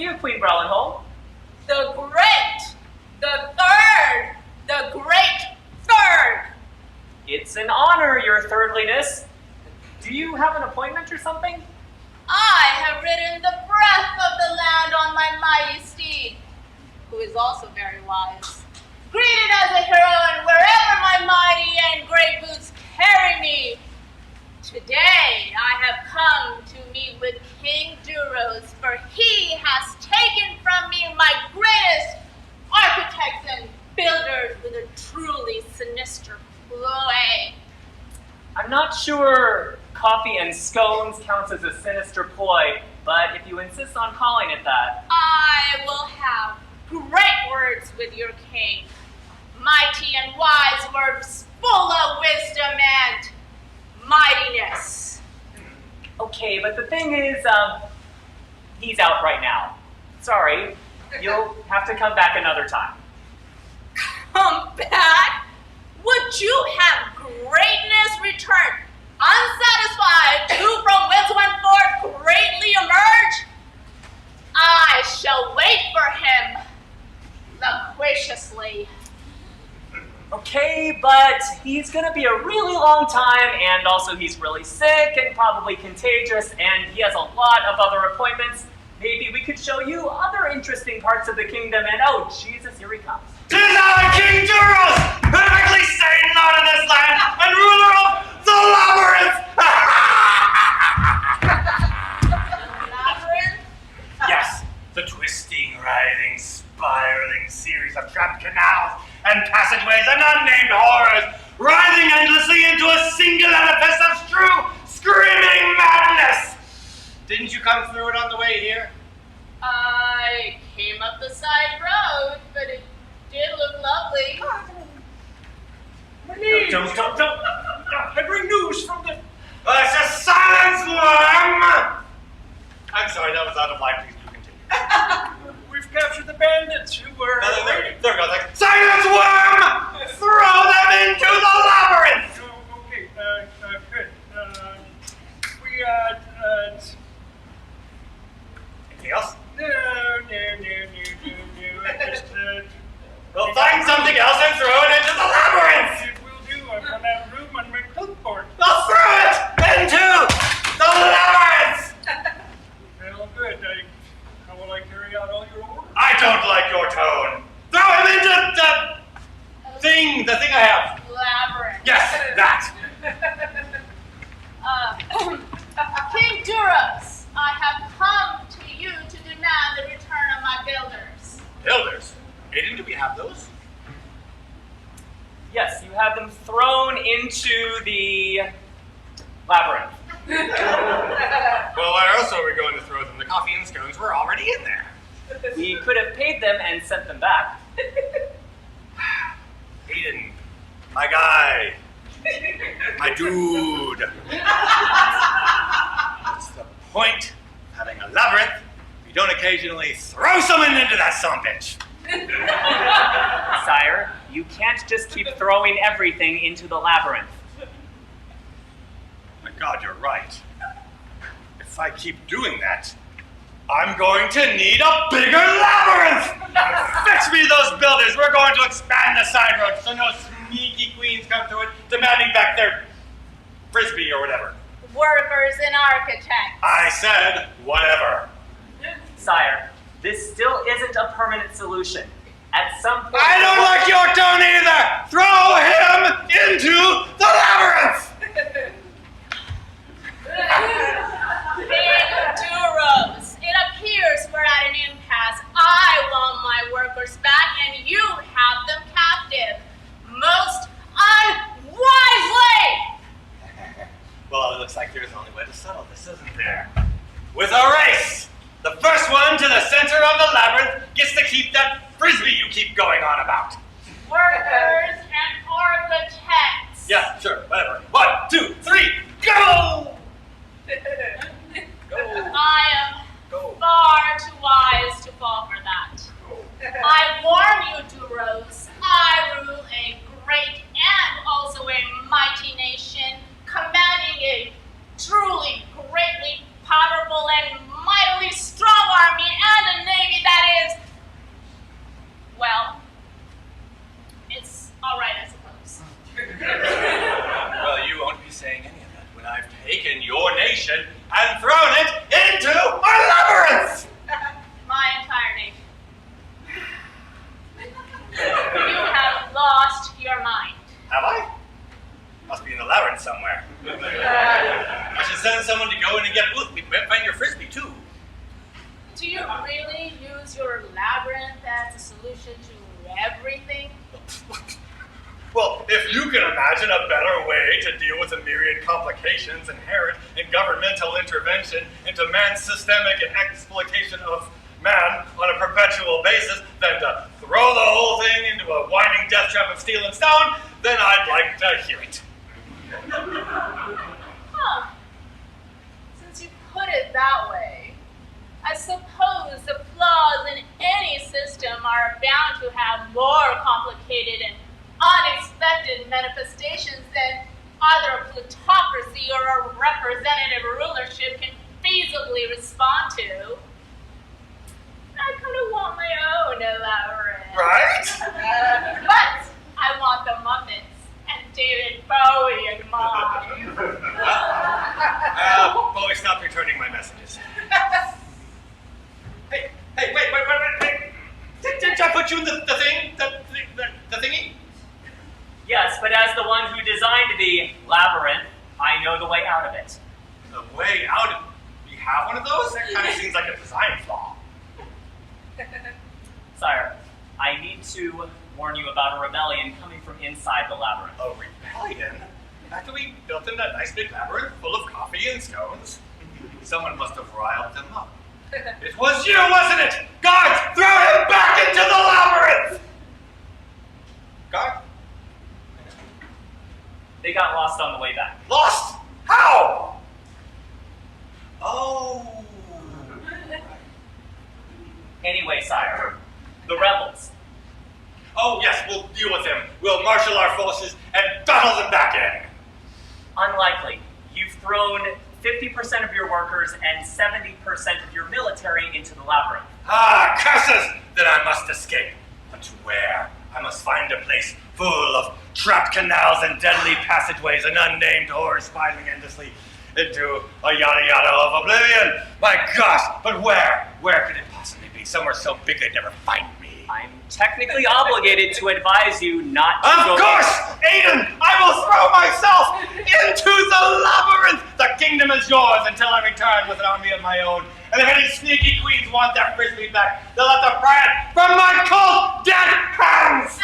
see you, Queen Brellenholm. The great, the third, the great third. It's an honor, your thirdliness. Do you have an appointment or something? I have ridden the breath of the land on my mighty steed, who is also very wise. Greeted as a hero and wherever my mighty and great boots carry me. Today I have come to meet with King Duros, for he has taken from me my greatest architects and builders with a truly sinister ploy. I'm not sure coffee and scones counts as a sinister ploy, but if you insist on calling it that. I will have great words with your king. Mighty and wise words full of wisdom and mightiness. Okay, but the thing is, he's out right now. Sorry, you'll have to come back another time. Come back? Would you have greatness return, unsatisfied, who from whence went forth greatly emerge? I shall wait for him loquaciously. Okay, but he's gonna be a really long time, and also he's really sick and probably contagious, and he has a lot of other appointments. Maybe we could show you other interesting parts of the kingdom, and oh, Jesus, here he comes. 'Tis I, King Duros, perfectly sane lord of this land, and ruler of the Labyrinth! Labyrinth? Yes, the twisting, writhing, spiraling series of trapped canals and passageways and unnamed horrors, writhing endlessly into a single edifice of true, screaming madness! Didn't you come through it on the way here? I came up the side road, but it did look lovely. Don't. I bring news from the... It's a silence, worm! I'm sorry, that was out of line. Please do continue. We've captured the bandits who were... There we go. Like, silence, worm! Throw them into the labyrinth! Okay, good. We, Anything else? No. Just, We'll find something else and throw it into the labyrinth! it will do. I've run out of room on my clipboard. I'll throw it into the labyrinth! Well, good. How will I carry out all your orders? I don't like your tone. Throw him into the thing I have. Labyrinth. Yes, that. King Duros, I have come to you to demand the return of my builders. Builders? Aiden, do we have those? Yes, you have them thrown into the labyrinth. Well, where else are we going to throw them? The coffee and scones were already in there. We could have paid them and sent them back. Aiden, my guy, my dude. What's the point of having a labyrinth if you don't occasionally throw someone into that son bitch? Sire, you can't just keep throwing everything into the labyrinth. My God, you're right. If I keep doing that, I'm going to need a bigger labyrinth! Fix me those builders! We're going to expand the side roads so no sneaky queens come through it demanding back their frisbee or whatever. Workers and architects. I said whatever. Sire, this still isn't a permanent solution. At some point... I don't like your tone either! Throw him into the labyrinth! King Duros, it appears we're at an impasse. I want my workers back and you have them captive. Most unwisely! Well, it looks like there's only way to settle this, isn't there? With a race! The first one to the center of the labyrinth gets to keep that frisbee you keep going on about. Workers and architects. Yeah, sure, whatever. 1, 2, 3, go! I am far too wise to fall for that. I warn you, Duros, I rule a great and also a mighty nation, commanding a truly greatly powerful and mightily strong army and a and thrown it into our labyrinth! My entire nation. You have lost your mind. Have I? Must be in the labyrinth somewhere. I should send someone to go in and get it. Look, we might find your frisbee too. Do you really use your labyrinth as a solution to everything? Well, if you can imagine a better way to deal with the myriad complications inherent in governmental intervention into man's systemic exploitation of man on a perpetual basis than to throw the whole thing into a winding death trap of steel and stone, then I'd like to hear it. Huh. Since you put it that way, I suppose the flaws in any system are bound to have more complicated and unexpected manifestations than either a plutocracy or a representative rulership can feasibly respond to. I kind of want my own labyrinth. Right? But I want the Muppets and David Bowie in mine. Bowie, stop returning my messages. Hey, wait. Did I put you in the thing? The thingy? Yes, but as the one who designed the labyrinth, I know the way out of it. The way out? You have one of those? That kind of seems like a design flaw. Sire, I need to warn you about a rebellion coming from inside the labyrinth. A rebellion? After we built in that nice big labyrinth full of coffee and scones? Someone must have riled them up. It was you, wasn't it? Guards, throw him back into the labyrinth! Guard? They got lost on the way back. Lost? How? Oh. Anyway, sire, the rebels. Oh, yes, we'll deal with them. We'll marshal our forces and battle them back in. Unlikely. You've thrown 50% of your workers and 70% of your military into the labyrinth. Ah, curses! Then I must escape. But where? I must find a place full of trapped canals and deadly passageways and unnamed horrors spiraling endlessly into a yada yada of oblivion. My gosh, but where? Where could it possibly be? Somewhere so big they'd never find me. I'm technically obligated to advise you not to go... Of course, Aiden! I will throw myself into the labyrinth! The kingdom is yours until I return with an army of my own. And if any sneaky queens want their frisbee back, they'll have to pry it from my cold, dead hands!